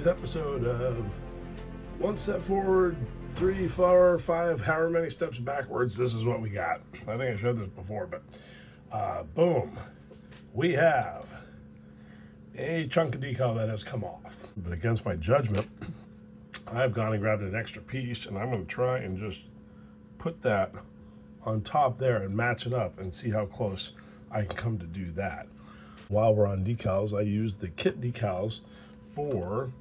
episode of One Step Forward, 3, 4, 5, however many steps backwards. This is what we got. I think I showed this before, but boom. We have a chunk of decal that has come off. But against my judgment, I've gone and grabbed an extra piece, and I'm going to try and just put that on top there and match it up and see how close I can come to do that. While we're on decals, I use the kit decals for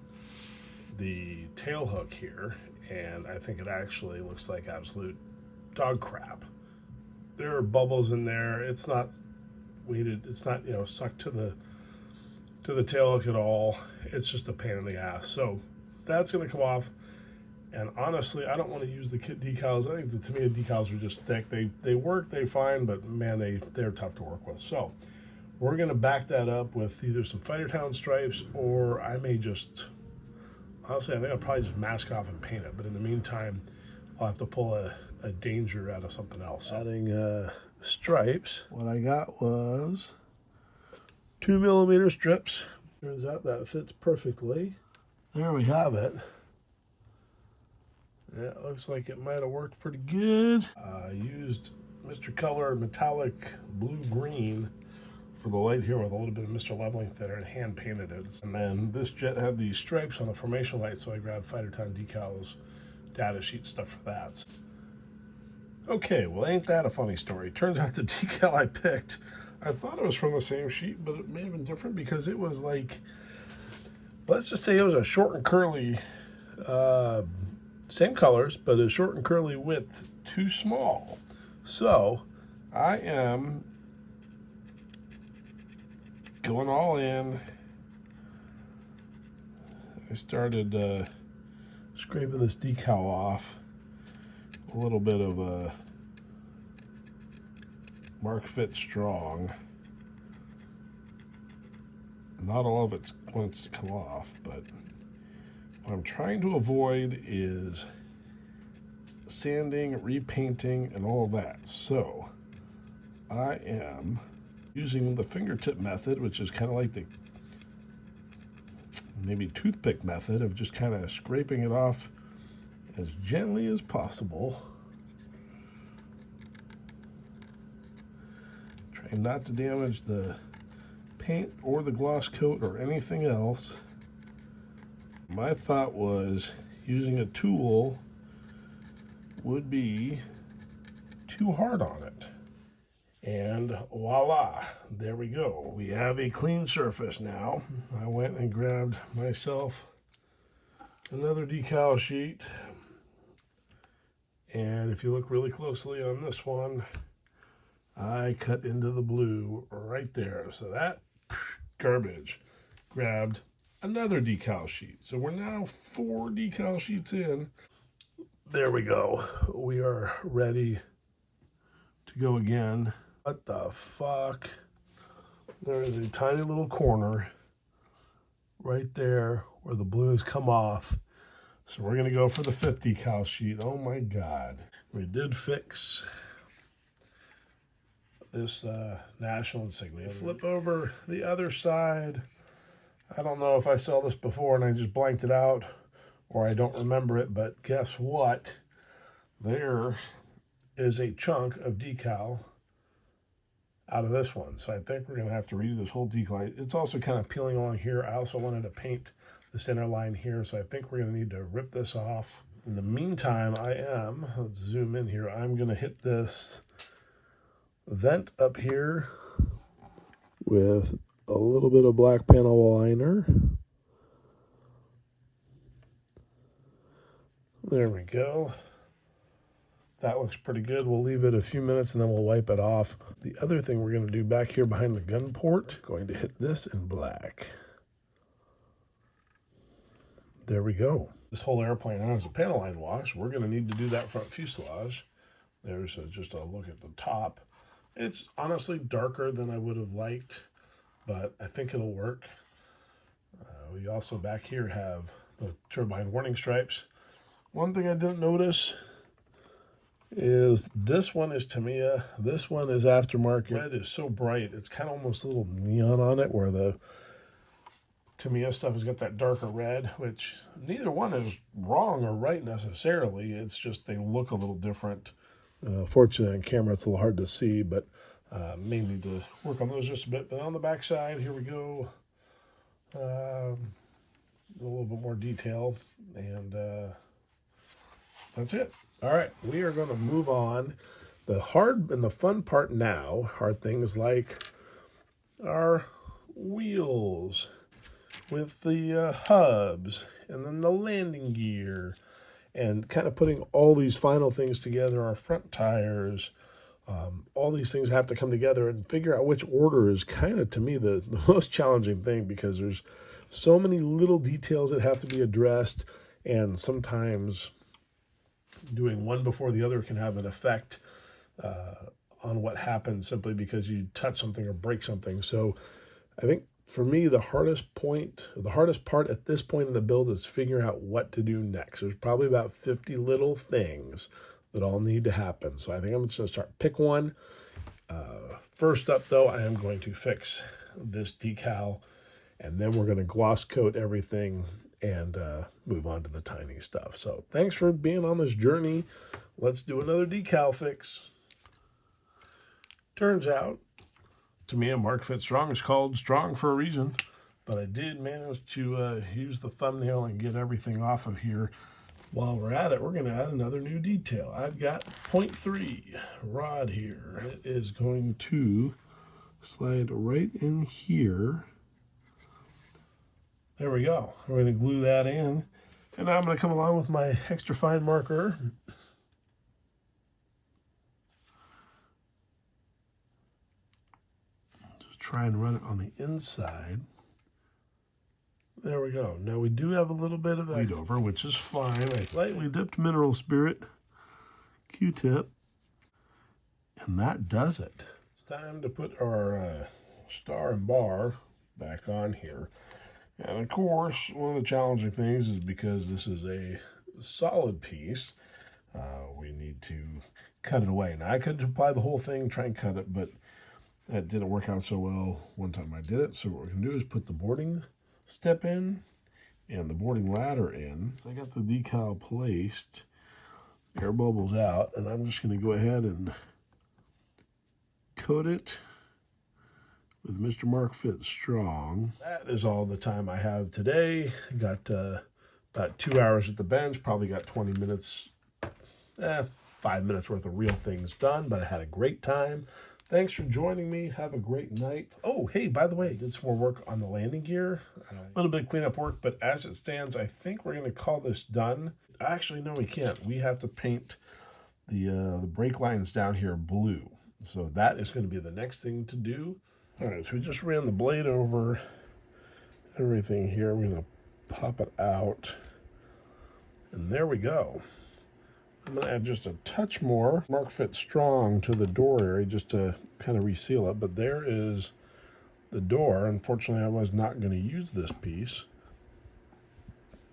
the tail hook here, and I think it actually looks like absolute dog crap. There are bubbles in there. It's not weighted. It's not, stuck to the tail hook at all. It's just a pain in the ass. So that's going to come off. And honestly, I don't want to use the kit decals. I think the Tamiya decals are just thick. They work, they're fine, but man, they're tough to work with. So we're going to back that up with either some Fighter Town stripes, or I may just, honestly, I think I'll probably just mask off and paint it. But in the meantime, I'll have to pull a danger out of something else. Adding stripes, what I got was 2mm strips. Turns out that fits perfectly. There we have it. Yeah, it looks like it might have worked pretty good. I used Mr. Color metallic blue-green for the light here with a little bit of Mr. Leveling Thinner and hand painted it. And then this jet had these stripes on the formation light, so I grabbed Fighter Town decals, data sheet stuff for that. Okay, well, ain't that a funny story? Turns out the decal I picked, I thought it was from the same sheet, but it may have been different because it was like, let's just say it was a short and curly, same colors, but a short and curly width too small. So I am going all in. I started scraping this decal off. A little bit of Mark Fit Strong. Not all of it wants to come off, but what I'm trying to avoid is sanding, repainting, and all that. So I am using the fingertip method, which is kind of like the maybe toothpick method of just kind of scraping it off as gently as possible. Trying not to damage the paint or the gloss coat or anything else. My thought was using a tool would be too hard on it. And voila, there we go. We have a clean surface now. I went and grabbed myself another decal sheet. And if you look really closely on this one, I cut into the blue right there. So that garbage. Grabbed another decal sheet. So we're now 4 decal sheets in. There we go. We are ready to go again. What the fuck? There is a tiny little corner right there where the blues come off. So we're going to go for the 5th decal sheet. Oh my God. We did fix this national insignia. Flip over the other side. I don't know if I saw this before and I just blanked it out or I don't remember it, but guess what? There is a chunk of decal out of this one. So I think we're going to have to redo this whole decal. It's also kind of peeling along here. I also wanted to paint the center line here, so I think we're going to need to rip this off. In the meantime, let's zoom in here, I'm going to hit this vent up here with a little bit of black panel liner. There we go. That looks pretty good. We'll leave it a few minutes and then we'll wipe it off. The other thing we're going to do back here behind the gun port, going to hit this in black. There we go. This whole airplane has a panel line wash. We're going to need to do that front fuselage. There's just a look at the top. It's honestly darker than I would have liked, but I think it'll work. We also back here have the turbine warning stripes. One thing I didn't notice is this one is Tamiya, this one is aftermarket. Red is so bright, it's kind of almost a little neon on it, where the Tamiya stuff has got that darker red, which neither one is wrong or right necessarily. It's just they look a little different. Fortunately on camera it's a little hard to see, but may need to work on those just a bit. But on the back side, here we go. A little bit more detail, and that's it. All right, we are going to move on. The hard and the fun part now are things like our wheels with the hubs, and then the landing gear, and kind of putting all these final things together, our front tires. All these things have to come together, and figure out which order is kind of, to me, the most challenging thing, because there's so many little details that have to be addressed, and sometimes doing one before the other can have an effect on what happens simply because you touch something or break something. So I think for me, the hardest part at this point in the build is figuring out what to do next. There's probably about 50 little things that all need to happen. So I think I'm just going to start, pick one. First up, though, I am going to fix this decal, and then we're going to gloss coat everything and move on to the tiny stuff. So thanks for being on this journey. Let's do another decal fix. Turns out, Tamiya Mark Fit Strong is called Strong for a reason, but I did manage to use the thumbnail and get everything off of here. While we're at it, we're going to add another new detail. I've got 0.3 rod here. It is going to slide right in here. There we go. We're going to glue that in. And now I'm going to come along with my extra fine marker. Just try and run it on the inside. There we go. Now we do have a little bit of bleed over, which is fine. I lightly dipped mineral spirit, Q-tip, and that does it. It's time to put our star and bar back on here. And of course, one of the challenging things is because this is a solid piece, we need to cut it away. Now I could apply the whole thing, try and cut it, but that didn't work out so well one time I did it. So what we're going to do is put the boarding step in and the boarding ladder in. So I got the decal placed, air bubbles out, and I'm just going to go ahead and coat it with Mr. Mark Fit Strong. That is all the time I have today. Got about 2 hours at the bench, probably got 20 minutes, 5 minutes worth of real things done, but I had a great time. Thanks for joining me. Have a great night. Oh, hey, by the way, did some more work on the landing gear. A little bit of cleanup work, but as it stands, I think we're going to call this done. Actually, no, we can't. We have to paint the brake lines down here blue. So that is going to be the next thing to do. All right, so we just ran the blade over everything here. We're going to pop it out. And there we go. I'm going to add just a touch more Mark Fit Strong to the door area just to kind of reseal it. But there is the door. Unfortunately, I was not going to use this piece.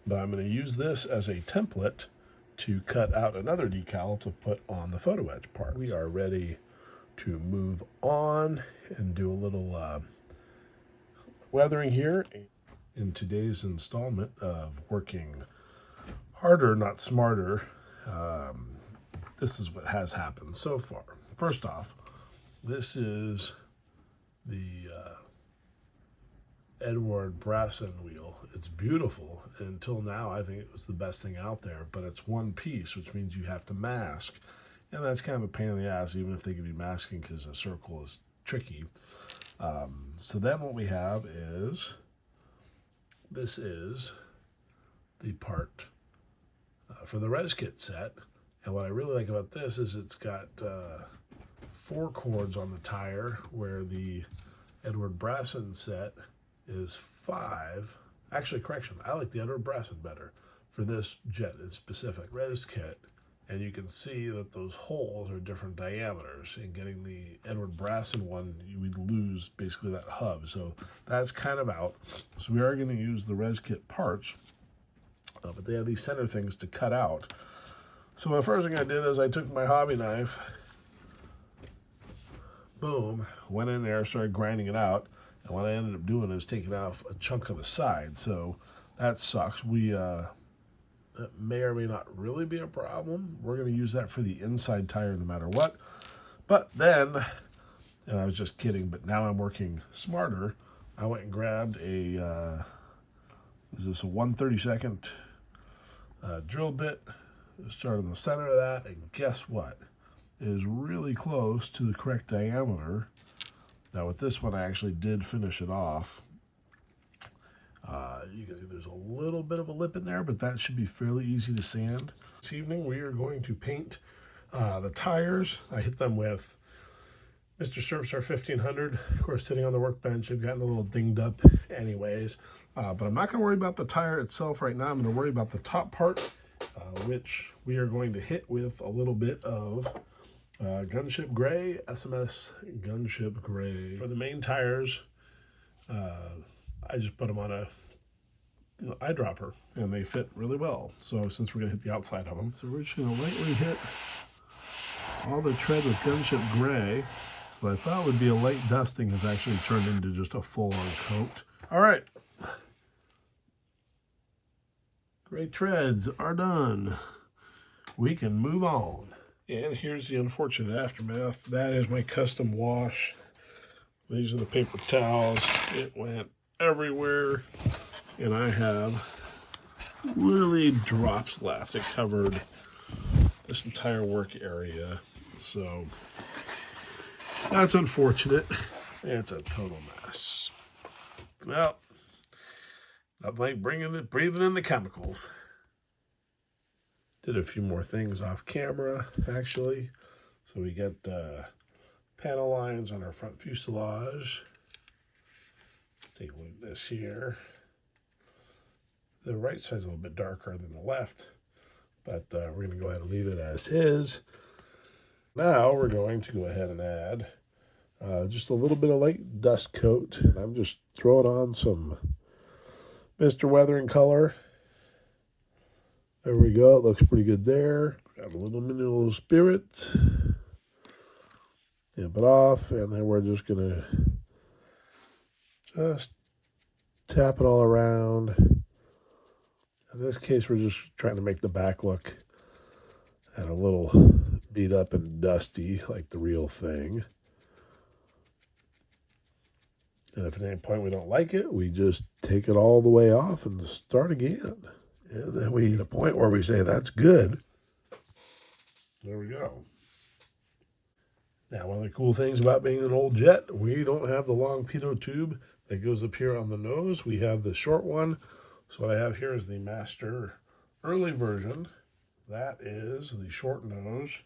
But I'm going to use this as a template to cut out another decal to put on the photo edge part. We are ready to move on and do a little weathering here in today's installment of Working Harder, Not Smarter. This is what has happened so far. First off, this is the Edward Brasson wheel. It's beautiful. Until now, I think it was the best thing out there, but it's one piece, which means you have to mask. And that's kind of a pain in the ass, even if they can be masking, because a circle is tricky. So then what we have is, this is the part for the ResKit set. And what I really like about this is it's got 4 cords on the tire, where the Edward Brasson set is 5. Actually, correction, I like the Edward Brasson better for this jet in specific. ResKit, and you can see that those holes are different diameters. In getting the Edward Brasson one, you would lose basically that hub. So that's kind of out. So we are going to use the ResKit parts, but they have these center things to cut out. So the first thing I did is I took my hobby knife, boom, went in there, started grinding it out. And what I ended up doing is taking off a chunk of the side, so that sucks. That may or may not really be a problem. We're going to use that for the inside tire no matter what. But then, and I was just kidding, but now I'm working smarter. I went and grabbed a, is this a 1/32 drill bit? Start in the center of that, and guess what? It is really close to the correct diameter. Now with this one, I actually did finish it off. You can see there's a little bit of a lip in there, but that should be fairly easy to sand. This evening, we are going to paint the tires. I hit them with Mr. Surfstar 1500. Of course, sitting on the workbench, they've gotten a little dinged up anyways. But I'm not going to worry about the tire itself right now. I'm going to worry about the top part, which we are going to hit with a little bit of Gunship Gray, SMS Gunship Gray. For the main tires, I just put them on a eyedropper, and they fit really well. So since we're going to hit the outside of them, so we're just going to lightly hit all the tread with Gunship Gray. What I thought would be a light dusting has actually turned into just a full-on coat. All right. Gray treads are done. We can move on. And here's the unfortunate aftermath. That is my custom wash. These are the paper towels. It went everywhere, and I have literally drops left. It covered this entire work area, so that's unfortunate. It's a total mess. Well, not like breathing in the chemicals. Did a few more things off camera, actually. So we get panel lines on our front fuselage. Take a look at this here. The right side's a little bit darker than the left, but we're going to go ahead and leave it as is. Now we're going to go ahead and add just a little bit of light dust coat. And I'm just throwing on some Mr. Weathering color. There we go. It looks pretty good there. Grab a little mineral spirit. Tamp it off, and then we're just going to tap it all around. In this case, we're just trying to make the back look and a little beat up and dusty like the real thing. And if at any point we don't like it, we just take it all the way off and start again. And then we hit a point where we say, that's good. There we go. Now, one of the cool things about being an old jet, we don't have the long pitot tube that goes up here on the nose. We have the short one. So what I have here is the Master early version. That is the short nose.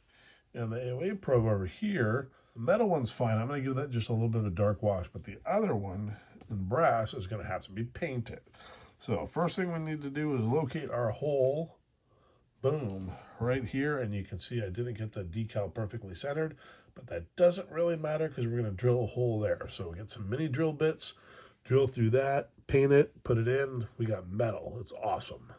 And the AOA probe over here, the metal one's fine. I'm going to give that just a little bit of a dark wash. But the other one in brass is going to have to be painted. So first thing we need to do is locate our hole. Boom, right here. And you can see I didn't get the decal perfectly centered, but that doesn't really matter because we're going to drill a hole there. So we get some mini drill bits, drill through that, paint it, put it in. We got metal. It's awesome.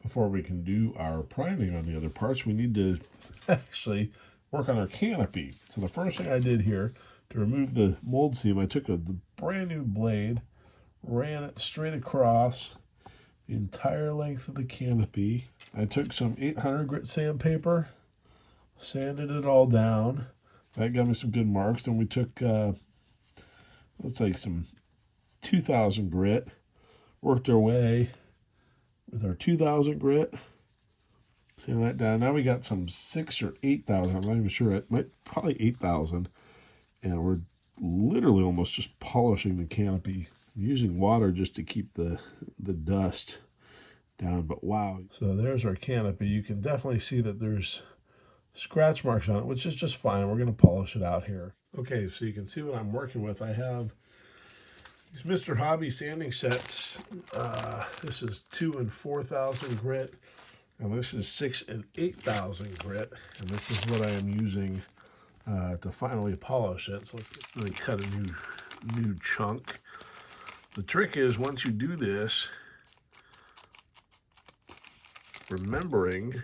Before we can do our priming on the other parts, we need to actually work on our canopy. So the first thing I did here to remove the mold seam, I took the brand new blade, ran it straight across the entire length of the canopy. I took some 800 grit sandpaper, sanded it all down. That got me some good marks. Then we took, let's say some 2000 grit, worked our way with our 2000 grit, sand that down. Now we got some 6,000 or 8,000, I'm not even sure, it might probably 8,000. And we're literally almost just polishing the canopy. I'm using water just to keep the dust down, but wow. So there's our canopy. You can definitely see that there's scratch marks on it, which is just fine. We're going to polish it out here. Okay, so you can see what I'm working with. I have these Mr. Hobby sanding sets. This is 2,000 and 4,000 grit, and this is 6,000 and 8,000 grit, and this is what I am using to finally polish it. So let's really cut a new chunk. The trick is, once you do this, remembering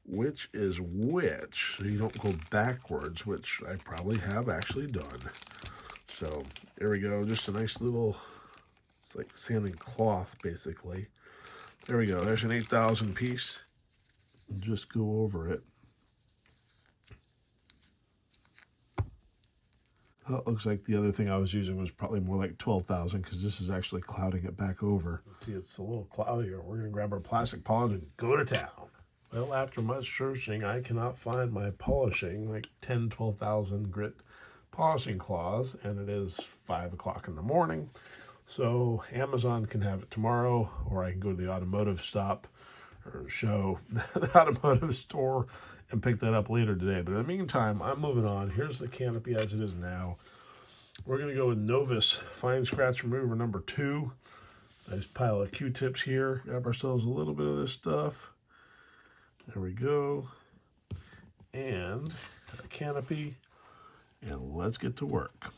which is which, so you don't go backwards, which I probably have actually done. So there we go. Just a nice little, it's like sanding cloth basically. There we go. There's an 8,000 piece. Just go over it. Well, it looks like the other thing I was using was probably more like 12,000 because this is actually clouding it back over. See, it's a little cloudier. We're going to grab our plastic polish and go to town. Well, after much searching, I cannot find my polishing, like 10, 12,000 grit polishing cloths, and it is 5 o'clock in the morning. So Amazon can have it tomorrow, or I can go to the automotive stop or show, the automotive store, and pick that up later today. But in the meantime, I'm moving on. Here's the canopy as it is now. We're going to go with Novus Fine Scratch Remover number 2. Nice pile of Q-tips here. Grab ourselves a little bit of this stuff. There we go. And our canopy. And let's get to work.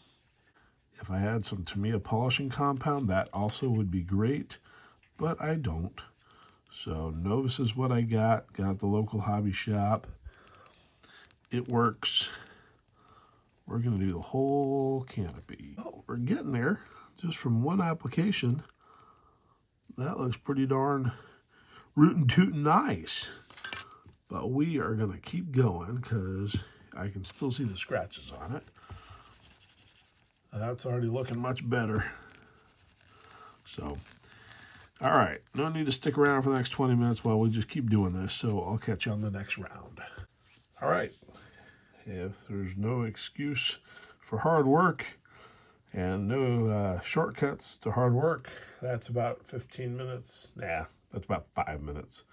If I had some Tamiya polishing compound, that also would be great, but I don't. So Novus is what I got at the local hobby shop. It works. We're going to do the whole canopy. Oh, we're getting there. Just from one application, that looks pretty darn rootin' tootin' nice. But we are going to keep going because I can still see the scratches on it. That's already looking much better. So, all right. No need to stick around for the next 20 minutes while we just keep doing this. So I'll catch you on the next round. All right. If there's no excuse for hard work and no shortcuts to hard work, that's about 15 minutes. Nah, that's about 5 minutes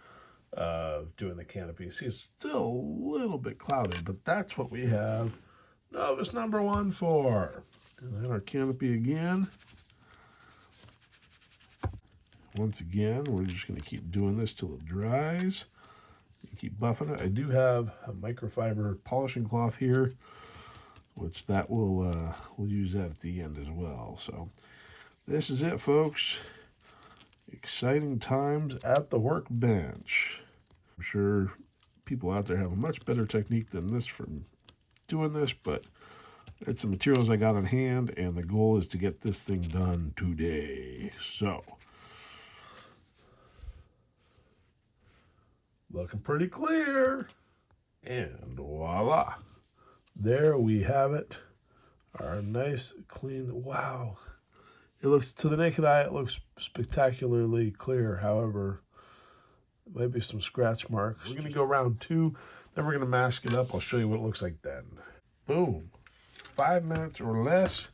of doing the canopy. See, it's still a little bit clouded, but that's what we have Novus number 1 for. And then our canopy again. Once again, we're just going to keep doing this till it dries. Keep buffing it. I do have a microfiber polishing cloth here, which that will we'll use that at the end as well. So this is it, folks. Exciting times at the workbench. I'm sure people out there have a much better technique than this for doing this, but it's the materials I got on hand, and the goal is to get this thing done today. So looking pretty clear, and voila, there we have it. Our nice clean, wow, it looks, to the naked eye, it looks spectacularly clear. However, maybe some scratch marks. We're going to go round 2, then we're going to mask it up. I'll show you what it looks like then. Boom. 5 minutes or less,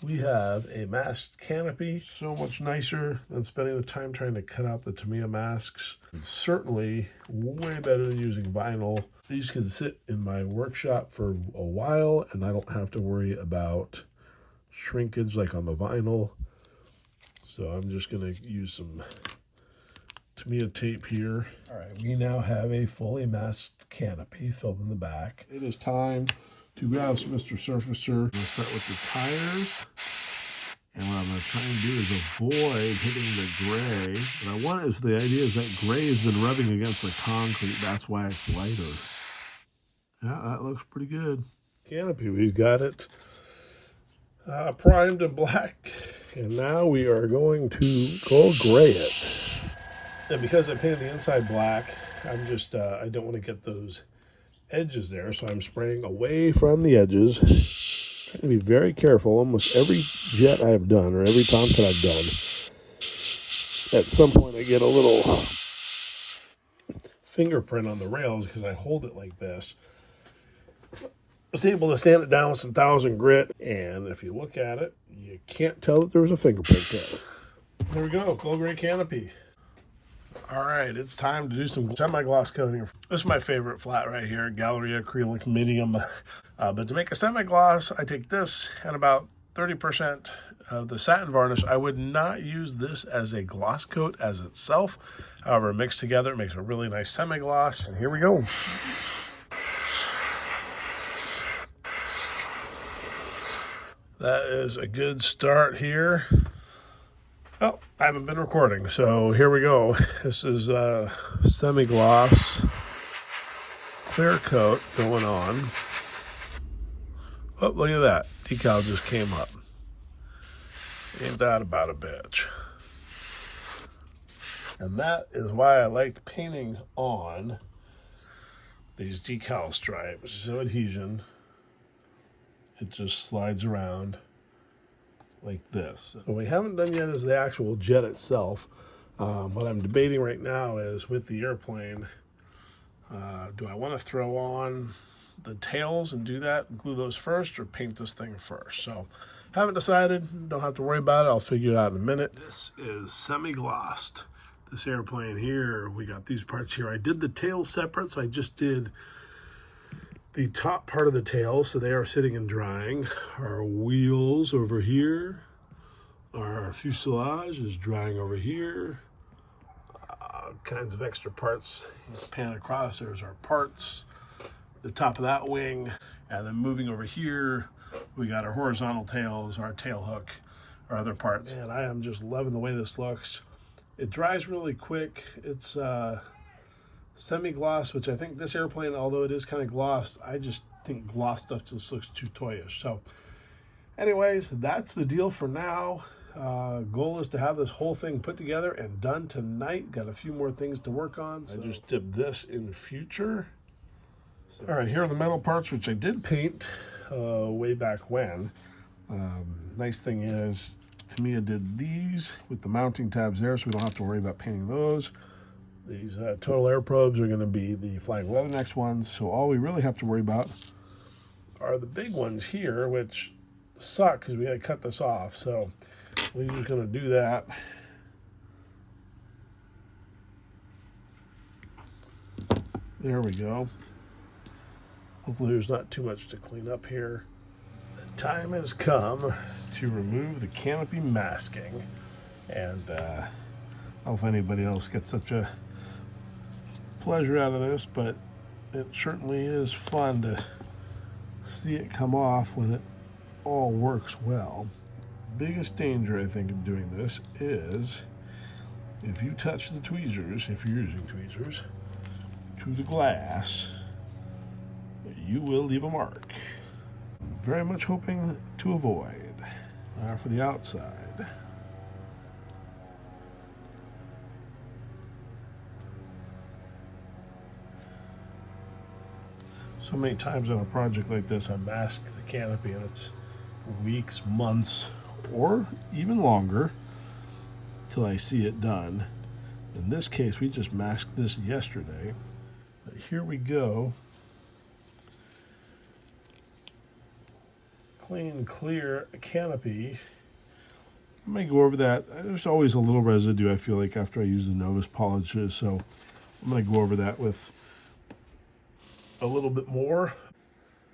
we have a masked canopy. So much nicer than spending the time trying to cut out the Tamiya masks. It's certainly way better than using vinyl. These can sit in my workshop for a while, and I don't have to worry about shrinkage like on the vinyl. So I'm just going to use some Tamiya tape here. All right, we now have a fully masked canopy filled in the back. It is time to grab some Mr. Surfacer. I'm going to start with the tires. And what I'm going to try and do is avoid hitting the gray. What I want is, the idea is that gray has been rubbing against the concrete. That's why it's lighter. Yeah, that looks pretty good. Canopy, we've got it primed and black. And now we are going to go gray it. And because I painted the inside black, I'm just, I don't want to get those edges there, so I'm spraying away from the edges. Trying to be very careful. Almost every jet I've done, or every Tomcat I've done, at some point I get a little fingerprint on the rails because I hold it like this. I was able to sand it down with some 1000 grit, and if you look at it, you can't tell that there was a fingerprint there. There we go, gold gray canopy. All right, it's time to do some semi-gloss coating. This is my favorite flat right here, Galleria Acrylic Medium. But to make a semi-gloss, I take this and about 30% of the satin varnish. I would not use this as a gloss coat as itself. However, mixed together, it makes a really nice semi-gloss. And here we go. That is a good start here. Oh, I haven't been recording, so here we go. This is a semi-gloss clear coat going on. Oh, look at that. Decal just came up. Ain't that about a bitch? And that is why I like painting on these decal stripes. So adhesion, it just slides around like this. What we haven't done yet is the actual jet itself. What I'm debating right now is with the airplane, do I want to throw on the tails and do that, glue those first, or paint this thing first? So haven't decided, don't have to worry about it. I'll figure it out in a minute. This is semi-glossed. This airplane here, we got these parts here. I did the tail separate, so I just did the top part of the tail, so they are sitting and drying. Our wheels over here, our fuselage is drying over here. Kinds of extra parts. You pan across, there's our parts, the top of that wing, and then moving over here, we got our horizontal tails, our tail hook, our other parts. And I am just loving the way this looks. It dries really quick. It's semi-gloss, which I think this airplane, although it is kind of glossed, I just think gloss stuff just looks too toyish. So anyways, that's the deal for now. Goal is to have this whole thing put together and done tonight. Got a few more things to work on. So I just dipped this in the future. So, all right, here are the metal parts, which I did paint way back when. Nice thing is, Tamiya did these with the mounting tabs there, so we don't have to worry about painting those. These total air probes are going to be the Flying Leathernecks ones, so all we really have to worry about are the big ones here, which suck because we got to cut this off. So we're just going to do that. There we go. Hopefully there's not too much to clean up here. The time has come to remove the canopy masking, and I don't know if anybody else gets such a pleasure out of this, but it certainly is fun to see it come off when it all works well. Biggest danger, I think, of doing this is if you touch the tweezers, if you're using tweezers, to the glass, you will leave a mark. Very much hoping to avoid. Now for the outside. So many times on a project like this, I mask the canopy and it's weeks, months, or even longer till I see it done. In this case, we just masked this yesterday. But here we go. Clean, clear canopy. I'm going to go over that. There's always a little residue, I feel like, after I use the Novus polishes, so I'm going to go over that with a little bit more.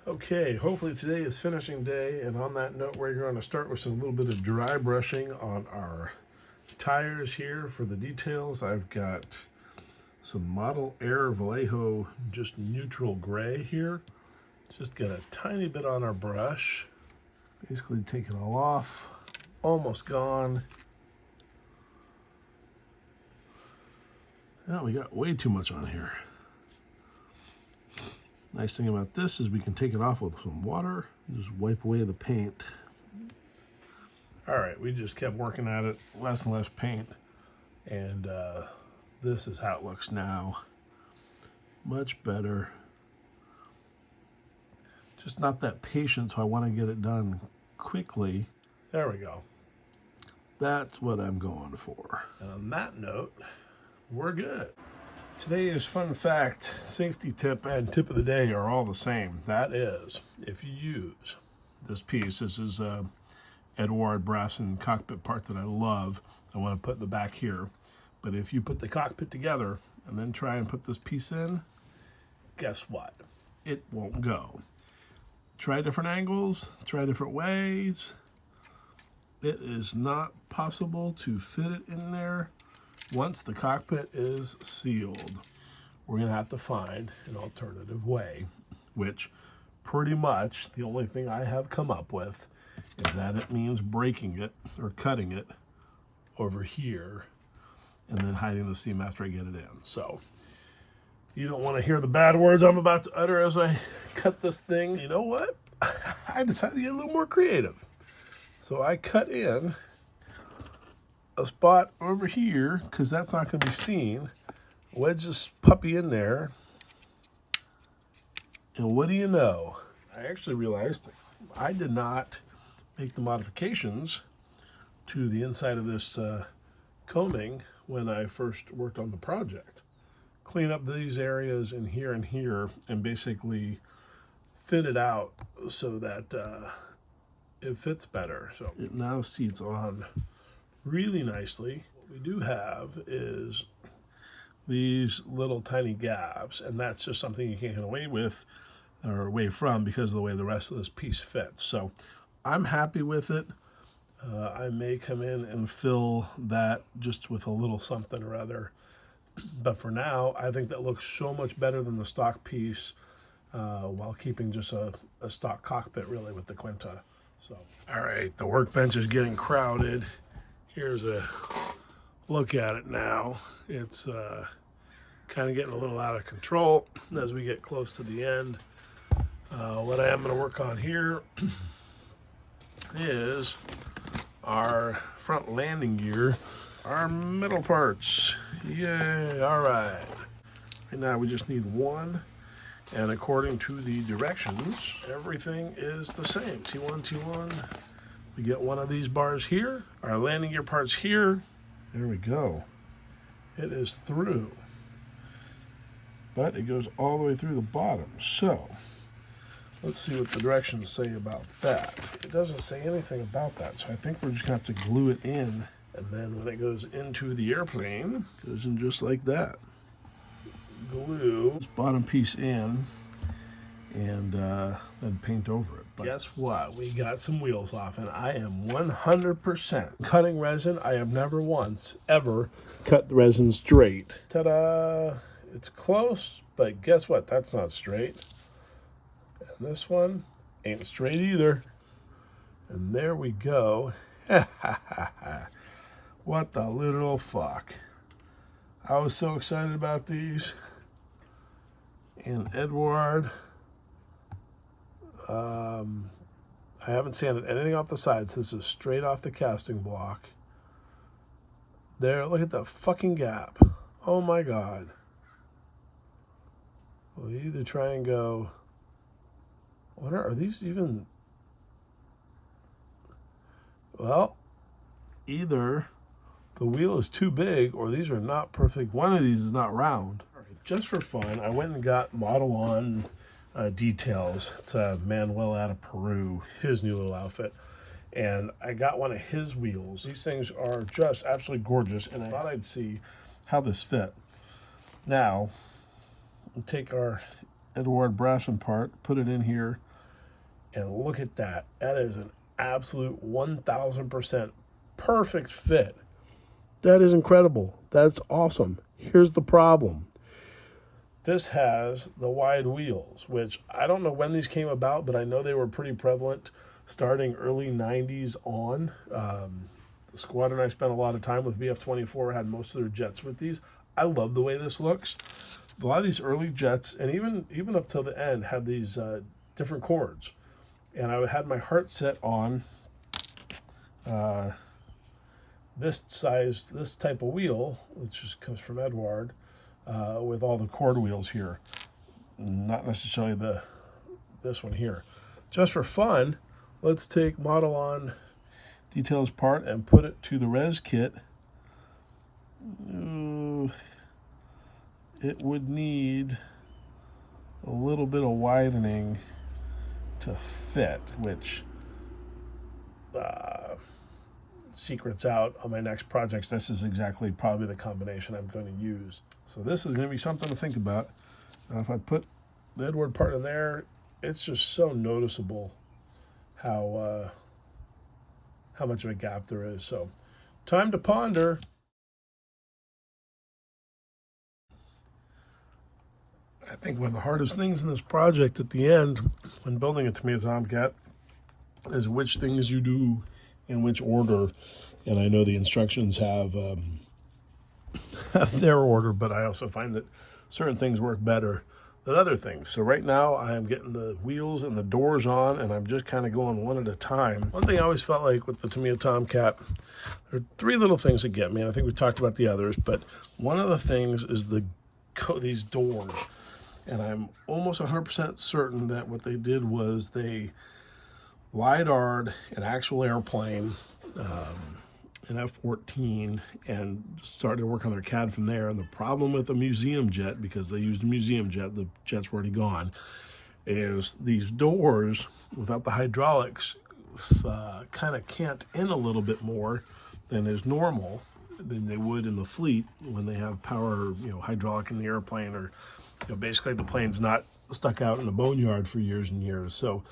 Okay, hopefully today is finishing day, and on that note, we're going to start with a little bit of dry brushing on our tires here for the details. I've got some Model Air Vallejo just neutral gray here. Just get a tiny bit on our brush. Basically take it all off. Almost gone. Now we got way too much on here. Nice thing about this is we can take it off with some water, just wipe away the paint. All right, we just kept working at it, less and less paint, and this is how it looks now. Much better. Just not that patient, so I want to get it done quickly. There we go. That's what I'm going for. And on that note, we're good. Today's fun fact, safety tip, and tip of the day are all the same. That is, if you use this piece, this is a Edouard Brasson cockpit part that I love. I want to put in the back here. But if you put the cockpit together and then try and put this piece in, guess what? It won't go. Try different angles, try different ways. It is not possible to fit it in there once the cockpit is sealed. We're going to have to find an alternative way, which pretty much the only thing I have come up with is that it means breaking it or cutting it over here and then hiding the seam after I get it in. So you don't want to hear the bad words I'm about to utter as I cut this thing. You know what? I decided to get a little more creative. So I cut in a spot over here, because that's not going to be seen. Wedge this puppy in there. And what do you know? I actually realized I did not make the modifications to the inside of this combing when I first worked on the project. Clean up these areas in here and basically thin it out so that it fits better. So it now seats on really nicely. What we do have is these little tiny gaps, and that's just something you can't get away with or away from because of the way the rest of this piece fits. So I'm happy with it. I may come in and fill that just with a little something or other. But for now, I think that looks so much better than the stock piece while keeping just a stock cockpit really with the Quinta. So, all right, the workbench is getting crowded. Here's a look at it now. It's kind of getting a little out of control as we get close to the end. What I am going to work on here is our front landing gear, our middle parts. Yay, all right. Right now we just need one, and according to the directions, everything is the same. T1, T1. We get one of these bars here, our landing gear parts here. There we go. It is through, but it goes all the way through the bottom. So let's see what the directions say about that. It doesn't say anything about that, so I think we're just gonna have to glue it in, and then when it goes into the airplane, it goes in just like that. Glue this bottom piece in, and then paint over it. But guess what? We got some wheels off, and I am 100% cutting resin. I have never once, ever cut the resin straight. Ta-da! It's close, but guess what? That's not straight. And this one ain't straight either. And there we go. What the little fuck. I was so excited about these. And Edward, I haven't sanded anything off the sides. This is straight off the casting block. There, look at the fucking gap. Oh my God. We'll either try and go, are these even, well, either the wheel is too big or these are not perfect. One of these is not round. All right, just for fun, I went and got Model On details. It's Manuel out of Peru, his new little outfit. And I got one of his wheels. These things are just absolutely gorgeous, and I thought I'd see how this fit. Now, we'll take our Edward Brasson part, put it in here, and look at that. That is an absolute 1000% perfect fit. That is incredible. That's awesome. Here's the problem. This has the wide wheels, which I don't know when these came about, but I know they were pretty prevalent starting early 90s on. The squadron I spent a lot of time with, VF-24, had most of their jets with these. I love the way this looks. A lot of these early jets, and even up till the end, had these different chords. And I had my heart set on this type of wheel, which just comes from Edward, with all the chord wheels here. Not necessarily this one here. Just for fun, let's take Model On details part and put it to the ResKit. It would need a little bit of widening to fit, which secrets out on my next projects. This is exactly probably the combination I'm going to use. So this is going to be something to think about. Now, if I put the Edward part in there, it's just so noticeable how much of a gap there is. So time to ponder. I think one of the hardest things in this project at the end, when building a Tamiya Tomcat, is which things you do in which order. And I know the instructions have their order, but I also find that certain things work better Another thing, so right now I'm getting the wheels and the doors on, and I'm just kind of going one at a time. One thing I always felt like with the Tamiya Tomcat, there are three little things that get me, and I think we talked about the others, but one of the things is these doors. And I'm almost 100% certain that what they did was they LiDAR'd an actual airplane, an F-14, and started to work on their CAD from there. And the problem with a museum jet, because they used a museum jet, the jets were already gone, is these doors, without the hydraulics, kind of cant in a little bit more than is normal than they would in the fleet when they have power, hydraulic in the airplane, or basically the plane's not stuck out in the boneyard for years and years. So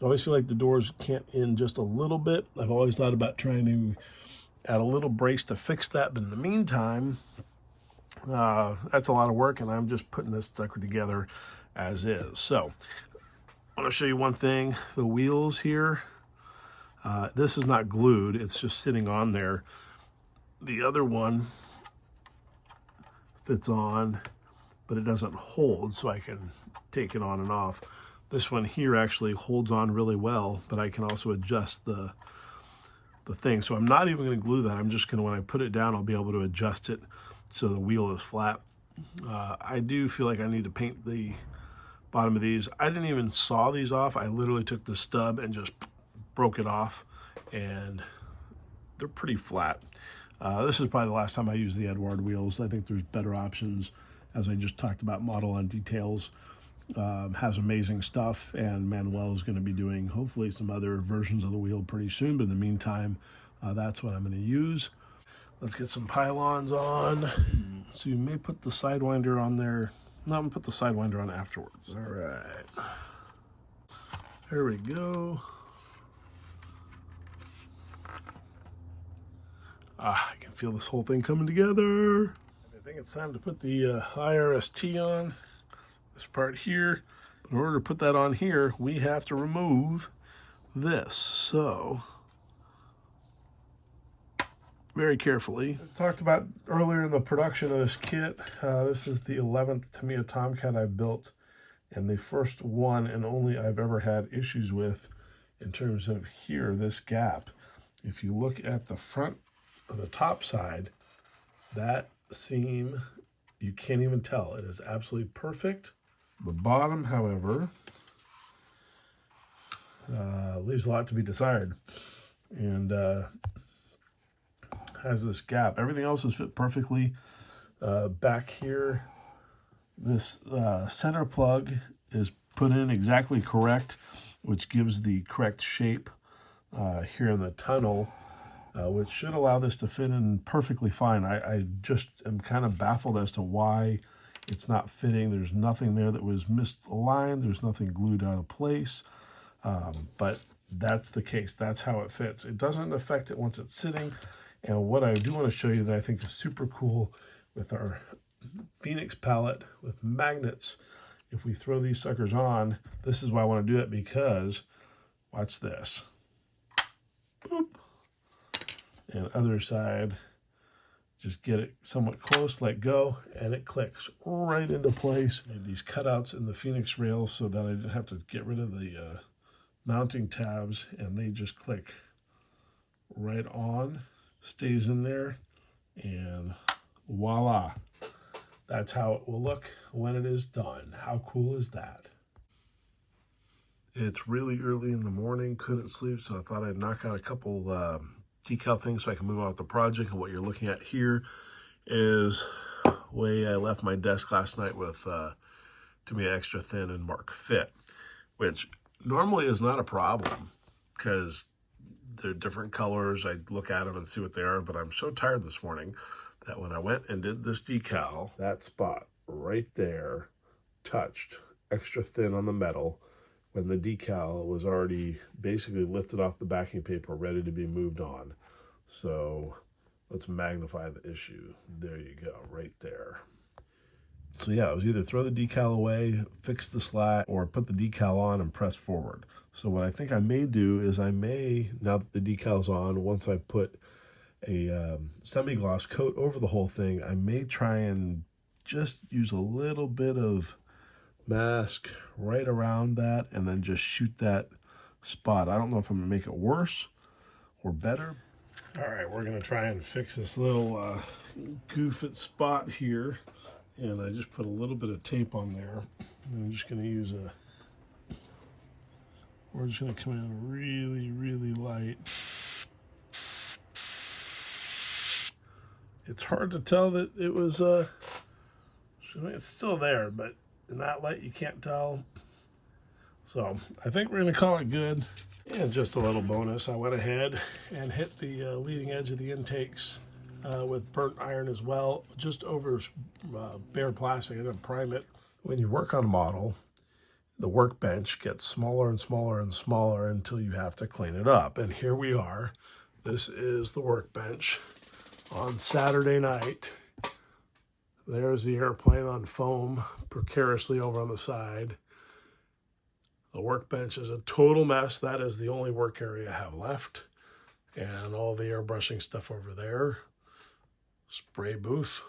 I always feel like the doors cant in just a little bit. I've always thought about trying to add a little brace to fix that, but in the meantime, that's a lot of work, and I'm just putting this sucker together as is. So I want to show you one thing. The wheels here, this is not glued, it's just sitting on there. The other one fits on, but it doesn't hold, so I can take it on and off. This one here actually holds on really well, but I can also adjust the thing. So I'm not even going to glue that. I'm just going to, when I put it down, I'll be able to adjust it so the wheel is flat. I do feel like I need to paint the bottom of these. I didn't even saw these off. I literally took the stub and just broke it off, and they're pretty flat. This is probably the last time I use the Edward wheels. I think there's better options. As I just talked about, Model on Details has amazing stuff, and Manuel is going to be doing hopefully some other versions of the wheel pretty soon, but in the meantime, that's what I'm going to use. Let's get some pylons on. So you may put the Sidewinder on there. No, I'm going to put the Sidewinder on afterwards. All right. There we go. I can feel this whole thing coming together. I think it's time to put the IRST on, this part here. But in order to put that on here, we have to remove this. So, very carefully. I talked about earlier in the production of this kit, this is the 11th Tamiya Tomcat I built, and the first one and only I've ever had issues with in terms of here, this gap. If you look at the front of the top side, that seam, you can't even tell. It is absolutely perfect. The bottom, however, leaves a lot to be desired, and has this gap. Everything else is fit perfectly. Back here, this center plug is put in exactly correct, which gives the correct shape here in the tunnel, which should allow this to fit in perfectly fine. I just am kind of baffled as to why it's not fitting. There's nothing there that was misaligned. There's nothing glued out of place, but that's the case. That's how it fits. It doesn't affect it once it's sitting. And what I do want to show you that I think is super cool with our Phoenix pallet with magnets, if we throw these suckers on, this is why I want to do it, because watch this. Boop. And other side, just get it somewhat close, let go, and it clicks right into place. I made these cutouts in the Phoenix rails so that I didn't have to get rid of the mounting tabs, and they just click right on, stays in there, and voila. That's how it will look when it is done. How cool is that? It's really early in the morning, couldn't sleep, so I thought I'd knock out a couple decal things so I can move on with the project. And what you're looking at here is the way I left my desk last night with Tamiya Extra Thin and Mark Fit, which normally is not a problem because they're different colors. I look at them and see what they are, but I'm so tired this morning that when I went and did this decal, that spot right there touched extra thin on the metal when the decal was already basically lifted off the backing paper, ready to be moved on. So let's magnify the issue. There you go, right there. So yeah, it was either throw the decal away, fix the slat, or put the decal on and press forward. So what I think I may do is I may, now that the decal's on, once I put a semi-gloss coat over the whole thing, I may try and just use a little bit of mask right around that and then just shoot that spot. I don't know if I'm gonna make it worse or better. All right, we're gonna try and fix this little goofed spot here. And I just put a little bit of tape on there. And I'm just gonna use we're just gonna come in really, really light. It's hard to tell that it was, it's still there, but in that light you can't tell. So I think we're gonna call it good. And just a little bonus, I went ahead and hit the leading edge of the intakes with burnt iron as well, just over bare plastic. I didn't prime it. When you work on a model, the workbench gets smaller and smaller and smaller until you have to clean it up. And here we are. This is the workbench on Saturday night. There's the airplane on foam precariously over on the side. The workbench is a total mess. That is the only work area I have left. And all the airbrushing stuff over there. Spray booth.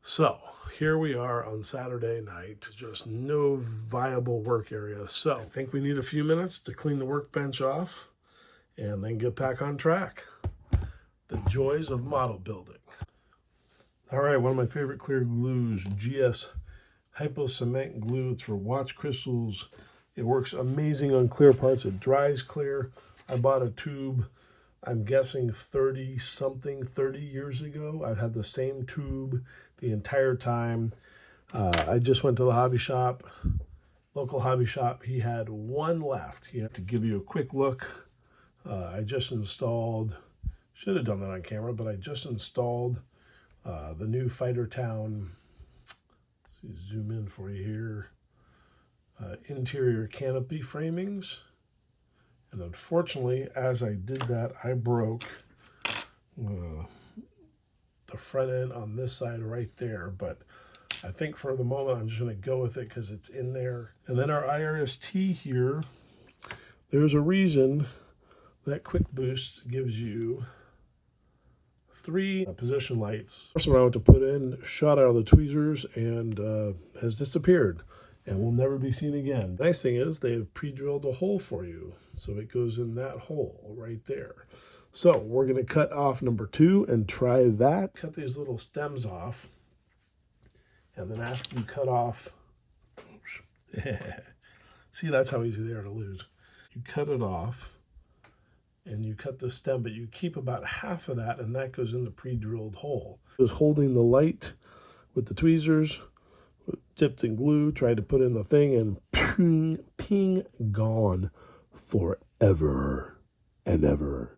So here we are on Saturday night, just no viable work area. So I think we need a few minutes to clean the workbench off and then get back on track. The joys of model building. All right, one of my favorite clear glues, GS Hypo Cement Glue. It's for watch crystals. It works amazing on clear parts. It dries clear. I bought a tube, I'm guessing 30 years ago. I've had the same tube the entire time. I just went to the hobby shop, local hobby shop. He had one left. He had to give you a quick look. I just installed, should have done that on camera, but I just installed the new Fighter Town, let's see, zoom in for you here, interior canopy framings. And unfortunately, as I did that, I broke the front end on this side right there. But I think for the moment, I'm just going to go with it because it's in there. And then our IRST here, there's a reason that Quick Boost gives you 3 position lights. First one I went to put in, shot out of the tweezers, and has disappeared and will never be seen again. The nice thing is they have pre-drilled a hole for you. So it goes in that hole right there. So we're gonna cut off number 2 and try that. Cut these little stems off. And then after you cut off, see, that's how easy they are to lose. You cut it off and you cut the stem, but you keep about half of that and that goes in the pre-drilled hole. Just holding the light with the tweezers, dipped in glue, tried to put in the thing, and ping, ping, gone forever and ever.